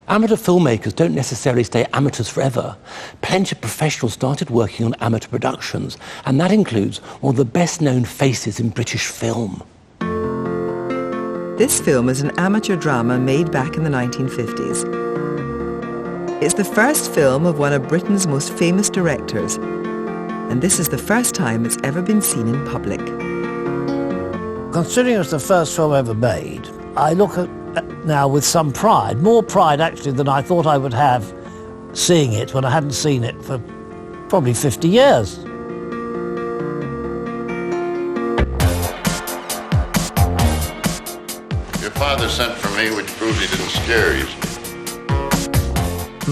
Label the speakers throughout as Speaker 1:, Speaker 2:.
Speaker 1: Amateur filmmakers don't necessarily stay amateurs forever. Plenty of professionals started working on amateur productions, and that includes one of the best-known faces in British film.
Speaker 2: This film is an amateur drama made back in the 1950s. It's the first film of one of Britain's most famous directors, and this is the first time it's ever been seen in public.
Speaker 3: Considering it's the first film ever made, I look at now with some pride, more pride actually than I thought I would have seeing it when I hadn't seen it for probably 50 years.
Speaker 4: Your father sent for me, which proves he didn't scare you.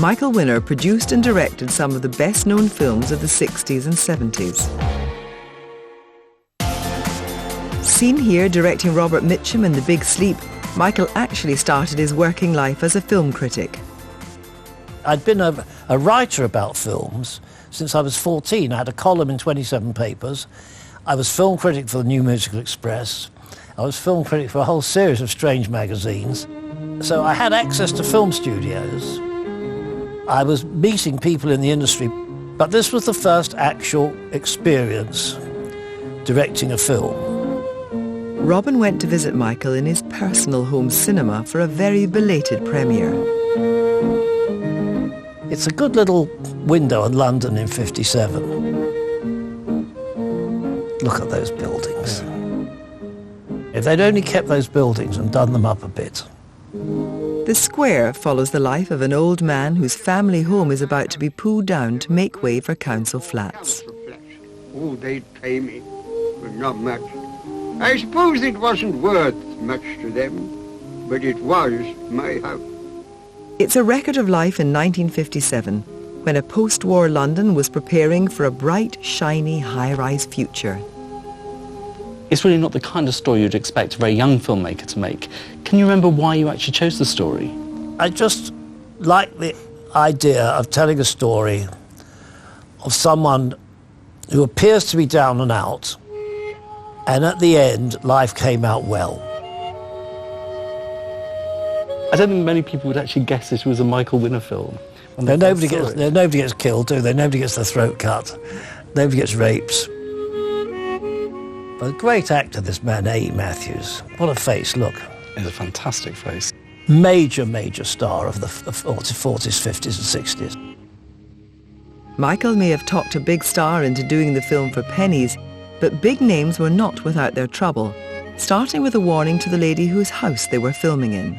Speaker 2: Michael Winner produced and directed some of the best-known films of the 60s and 70s. Seen here directing Robert Mitchum in The Big Sleep, Michael actually started his working life as a film critic.
Speaker 3: I'd been a writer about films since I was 14. I had a column in 27 papers. I was film critic for the New Musical Express. I was film critic for a whole series of strange magazines. So I had access to film studios. I was meeting people in the industry, but this was the first actual experience directing a film.
Speaker 2: Robin went to visit Michael in his personal home cinema for a very belated premiere.
Speaker 3: It's a good little window in London in '57. Look at those buildings. If they'd only kept those buildings and done them up a bit.
Speaker 2: The Square follows the life of an old man whose family home is about to be pulled down to make way for council flats.
Speaker 5: Oh, they'd pay me, but not much. I suppose it wasn't worth much to them, but it was my house.
Speaker 2: It's a record of life in 1957, when a post-war London was preparing for a bright, shiny, high-rise future.
Speaker 6: It's really not the kind of story you'd expect a very young filmmaker to make. Can you remember why you actually chose the story?
Speaker 3: I just like the idea of telling a story of someone who appears to be down and out, and at the end, life came out well.
Speaker 6: I don't think many people would actually guess this was a Michael Winner film.
Speaker 3: Nobody gets killed, do they? Nobody gets their throat cut. Nobody gets rapes. But a great actor, this man, A. Matthews. What a face, look.
Speaker 6: It's a fantastic face.
Speaker 3: Major, major star of the 40s, 50s and 60s.
Speaker 2: Michael may have talked a big star into doing the film for pennies, but big names were not without their trouble, starting with a warning to the lady whose house they were filming in.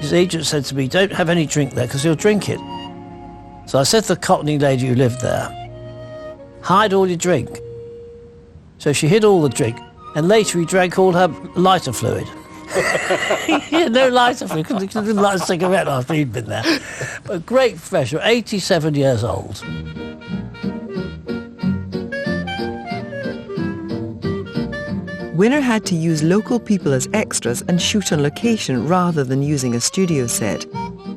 Speaker 3: His agent said to me, "Don't have any drink there because he'll drink it." So I said to the Cockney lady who lived there, "Hide all your drink." So she hid all the drink, and later he drank all her lighter fluid. He had no lighter fluid because he didn't light a cigarette after he'd been there. But a great professional, 87 years old.
Speaker 2: Winner had to use local people as extras and shoot on location rather than using a studio set.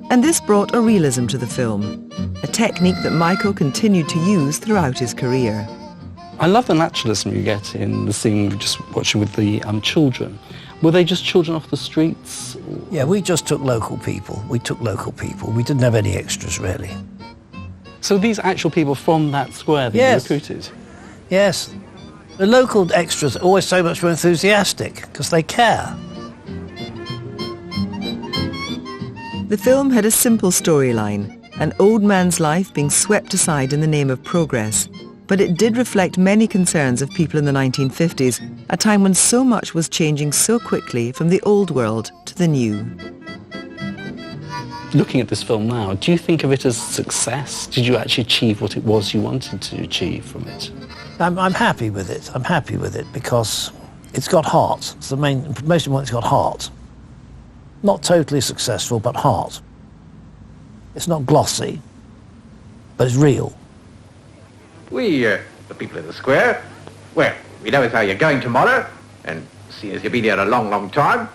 Speaker 2: And this brought a realism to the film, a technique that Michael continued to use throughout his career.
Speaker 6: I love the naturalism you get in the scene we were just watching with the children. Were they just children off the streets?
Speaker 3: Yeah, we just took local people. We didn't have any extras, really.
Speaker 6: So these actual people from that square that you recruited?
Speaker 3: Yes. The local extras are always so much more enthusiastic because they care.
Speaker 2: The film had a simple storyline, an old man's life being swept aside in the name of progress. But it did reflect many concerns of people in the 1950s, a time when so much was changing so quickly from the old world to the new.
Speaker 6: Looking at this film now, do you think of it as a success? Did you actually achieve what it was you wanted to achieve from it?
Speaker 3: I'm happy with it. I'm happy with it because it's got heart. It's the most important, it's got heart. Not totally successful, but heart. It's not glossy, but it's real.
Speaker 7: We, the people in the square, well, we know as how you're going tomorrow, and seeing as you've been here a long, long time,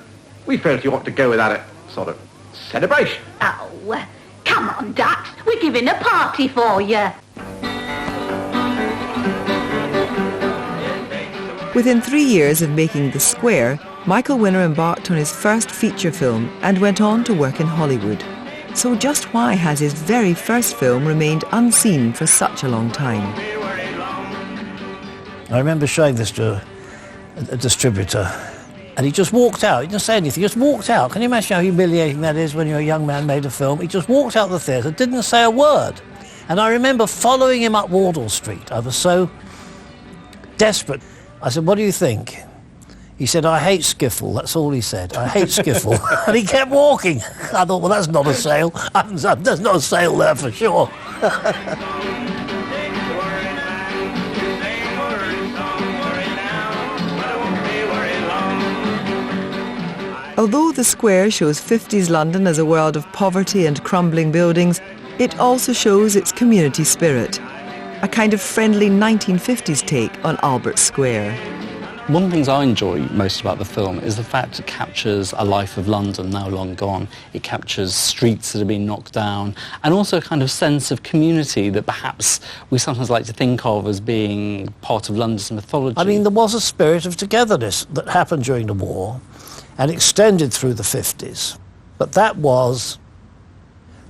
Speaker 7: we felt you ought to go without a sort of celebration.
Speaker 8: Oh, come on, ducks. We're giving a party for you.
Speaker 2: Within 3 years of making The Square, Michael Winner embarked on his first feature film and went on to work in Hollywood. So just why has his very first film remained unseen for such a long time?
Speaker 3: I remember showing this to a distributor, and he just walked out. He didn't say anything, he just walked out. Can you imagine how humiliating that is when you're a young man made a film? He just walked out the theatre, didn't say a word. And I remember following him up Wardour Street. I was so desperate. I said, what do you think? He said, I hate skiffle. That's all he said. I hate skiffle. And he kept walking. I thought, well, that's not a sale. There's not a sale there for sure.
Speaker 2: Although the square shows 50s London as a world of poverty and crumbling buildings, it also shows its community spirit, a kind of friendly 1950s take on Albert Square.
Speaker 6: One of the things I enjoy most about the film is the fact it captures a life of London now long gone. It captures streets that have been knocked down, and also a kind of sense of community that perhaps we sometimes like to think of as being part of London's mythology.
Speaker 3: I mean, there was a spirit of togetherness that happened during the war and extended through the 50s. But that was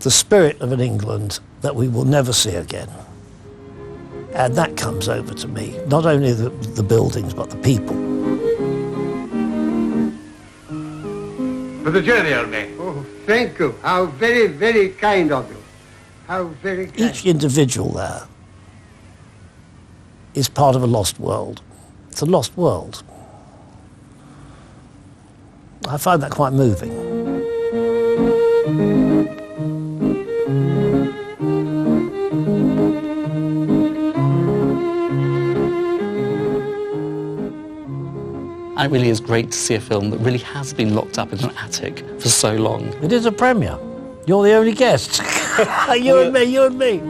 Speaker 3: the spirit of an England that we will never see again. And that comes over to me, not only the buildings, but the people.
Speaker 7: For the journey, old man.
Speaker 5: Oh, thank you. How very, very kind of you. How very kind.
Speaker 3: Each individual there is part of a lost world. It's a lost world. I find that quite moving.
Speaker 6: And it really is great to see a film that really has been locked up in an attic for so long.
Speaker 3: It is a premiere. You're the only guest. You and me, you and me.